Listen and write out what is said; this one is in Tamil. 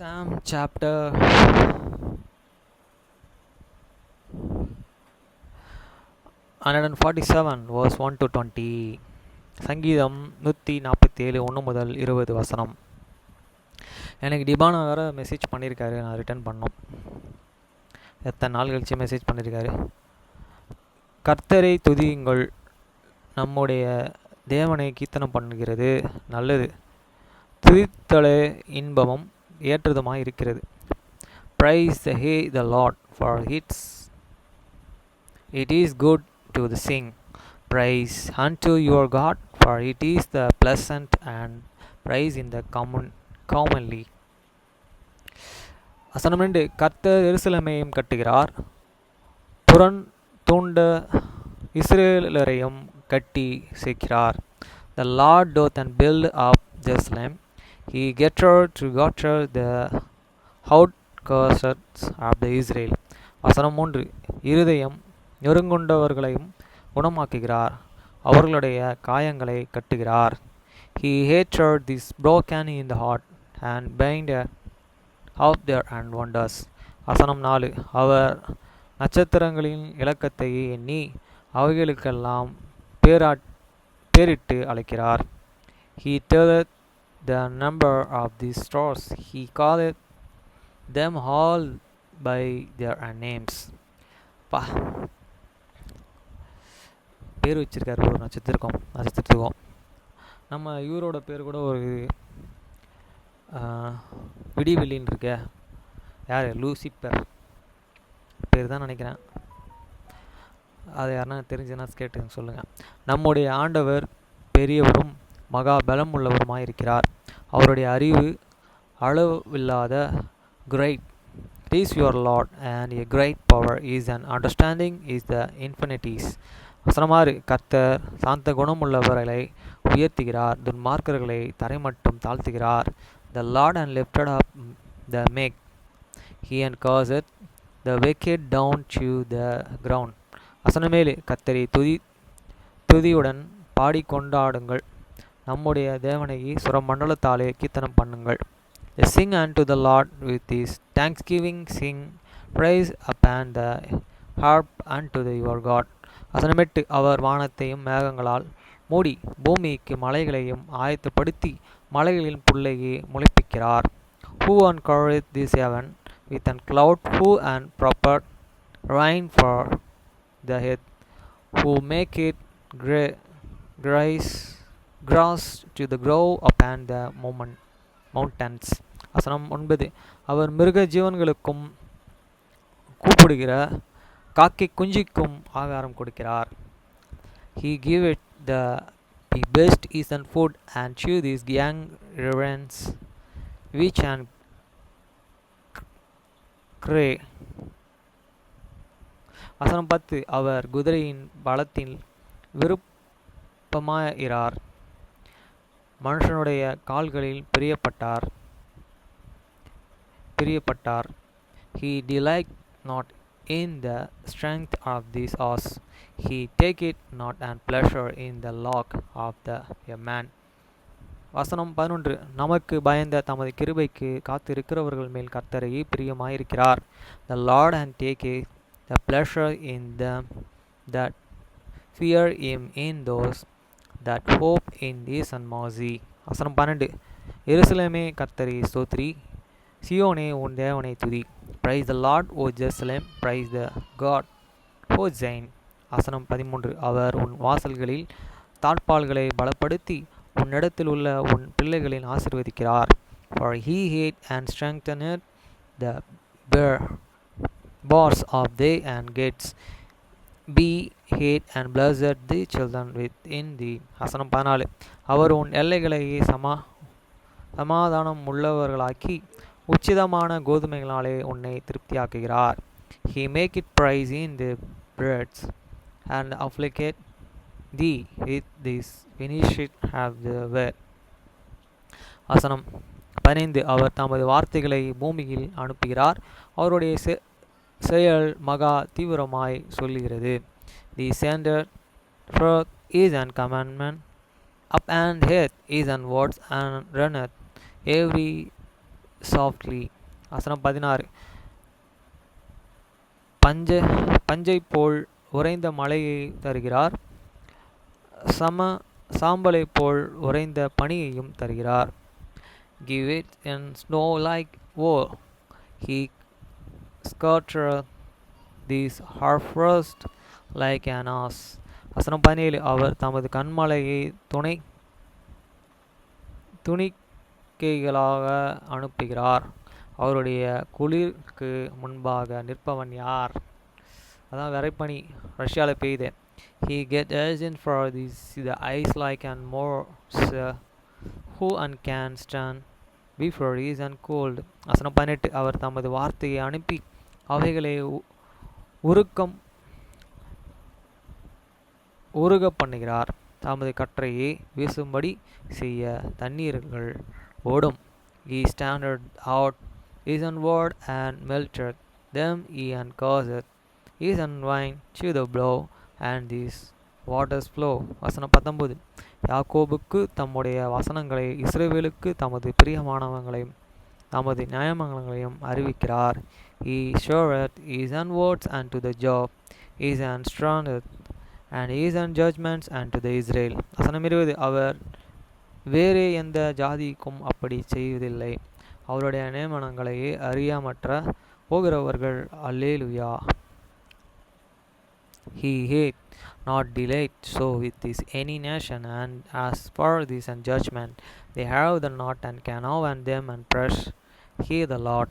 Psalm chapter 147 verse 1 to 20. சங்கீதம் 147 1 முதல் 20 வசனம். எனக்கு டிபானா வேறு மெசேஜ் பண்ணியிருக்காரு, நான் ரிட்டர்ன் பண்ணோம். எத்தனை நாள் கழிச்சு மெசேஜ் பண்ணியிருக்காரு. கர்த்தரை துதியுங்கள், நம்முடைய தேவனை கீர்த்தனம் பண்ணுகிறது நல்லது, துதித்தலே இன்பமும் ஏற்றதுமாய் இருக்கிறது. Praise the Lord, for it is good to sing praise unto your God, for it is the pleasant and praise in the commonly. வசனம் 2. கர்த்தர் எருசலேமையும் கட்டுகிறார், புறன் தூண்ட இஸ்ரேலரையும் கட்டி சேர்க்கிறார். The Lord doth and build up Jerusalem, he gathered together the outcasts of the Israel. வசனம் 3. இருதயம் நெருங்குண்டவர்களையும் குணமாக்குகிறார், அவர்களுடைய காயங்களை கட்டுகிறார். He hated this broken in the heart and binded up their and wonders. வசனம் 4. அவர் நட்சத்திரங்களின் இலக்கத்தை எண்ணி அவைகளுக்கெல்லாம் பேரிட்டு அழைக்கிறார். He telleth the number of the stars, he calleth them all by their names. பேர் வச்சிருக்காரு ஒரு நட்சத்திரத்துக்கும். நம்ம இவரோட பேர் கூட ஒரு விடிவெளின்னு இருக்க, யார், லூசிப்பர் பேர் தான் நினைக்கிறேன். அது யாருன்னா தெரிஞ்சுன்னா கேட்டு சொல்லுங்கள். நம்முடைய ஆண்டவர் பெரியவரும் மகா பலம் உள்ளவருமாய் இருக்கிறார், அவருடைய அறிவு அளவில்லாத great. It is your Lord, and a great power is an understanding is the infinities. வசனம் 6. கர்த்தர் சாந்த குணமுள்ளவர்களை உயர்த்துகிறார், துன்மார்க்கர்களை தரைமட்டும் தாழ்த்துகிறார். The Lord and lifted up the meek, he and causeth the wicked down to the ground. வசனம் 7. கர்த்தரை துதியுடன் பாடிக்கொண்டாடுங்கள், நம்முடைய தேவனை சுரமண்டலத்தாலே கீர்த்தனம் பண்ணுங்கள். Sing unto the Lord with his thanksgiving, sing praise upon the harp unto your God. வசனம் 8. அவர் வானத்தையும் மேகங்களால் மூடி பூமிக்கு மலைகளையும் ஆயத்தப்படுத்தி மலைகளின் புல்லையை முளைப்பிக்கிறார். Who uncovereth this heaven with a cloud, who and proper rain for the earth, who make it grass to the grow upon the mountains. வசனம் 9. அவர் மிருக ஜீவன்களுக்கும் கூப்பிடுகிற காக்கை குஞ்சிக்கும் ஆகாரம் கொடுக்கிறார். He give it the best eaten food and chew these young ravens which and cray. வசனம் 10. அவர் குதிரையின் பலத்தில் விருப்பமாயிரார், மனுஷனுடைய கால்களில் பிரியப்பட்டார். He delight not in the strength of this horse, he take it not and pleasure in the lock of a man. வசனம் 11. நமக்கு பயந்த தமது கிருபைக்கு காத்திருக்கிறவர்கள் மேல் கர்த்தரை பிரியமாயிருக்கிறார். The Lord and take the pleasure in them that fear him, in those that hope in his mercy. வசனம் 12. எருசலேமே கர்த்தரை ஸ்தோத்திரி, சியோனே உன் தேவனை துதி. Praise the Lord, O Jerusalem, praise the God, O Zion. வசனம் 13. அவர் உன் வாசல்களில் தாழ்பால்களை பலப்படுத்தி உன்னிடத்தில் உள்ள உன் பிள்ளைகளின் ஆசீர்வதிக்கிறார். For he hate and strengthened the bars of they and gates, be hate and blessed the children within thee. வசனம் 14. அவர் உன் எல்லைகளை சமாதானம் உள்ளவர்களாக்கி உச்சிதமான கோதுமைகளாலே உன்னை திருப்தியாக்குகிறார். He make it praise in the breads and afflicted thee with this finished have the word. வசனம் 15. அவர் தமது வார்த்தைகளை பூமியில் அனுப்புகிறார், அவருடைய செயல் மகா தீவிரமாய் சொல்லுகிறது. The sender forth is an commandment, up and head is an words and runneth every softly. வசனம் 16. பஞ்சை போல் உறைந்த மழையை தருகிறார், சாம்பலை போல் உறைந்த பனியையும் தருகிறார். Give it in snow like wool. He scattereth these harvest like an ass. வசனம் 17. அவர் தமது கண்மலையை துணிக்கைகளாக அனுப்புகிறார். அவருடைய குளிருக்கு முன்பாக நிற்பவன் யார்? அதான் விரைப்பனி ரஷ்யாவில் பெய்யுது. He get urgent for the ice like an morse, who and can stand before is and cold. வசனம் 18. அவர் தமது வார்த்தையை அனுப்பி அவைகளை உருக பண்ணுகிறார். தமது கற்றையை வீசும்படி செய்ய தண்ணீர்கள் ஓடும். He standeth out his word and melteth them, and causeth his wine to the blow, and these waters flow. வசனம் 19. யாக்கோபுக்கு தம்முடைய வசனங்களை, இஸ்ரவேலுக்கு தமது பிரியமானவங்களையும் தமது நியாயங்களையும் அறிவிக்கிறார். He showeth his words unto the Job, his strength and his judgments unto the Israel. வசனம் 20. அவர் வேறே எந்த ஜாதிக்கும் அப்படி செய்வதில்லை. அவருடைய நியமனங்களை அறியாமற்ற போகிறவர்கள் அல்லேலுயா. He hath not delayed so with this any nation, and as for this and judgment, they have the not and can have and them and press he the Lord.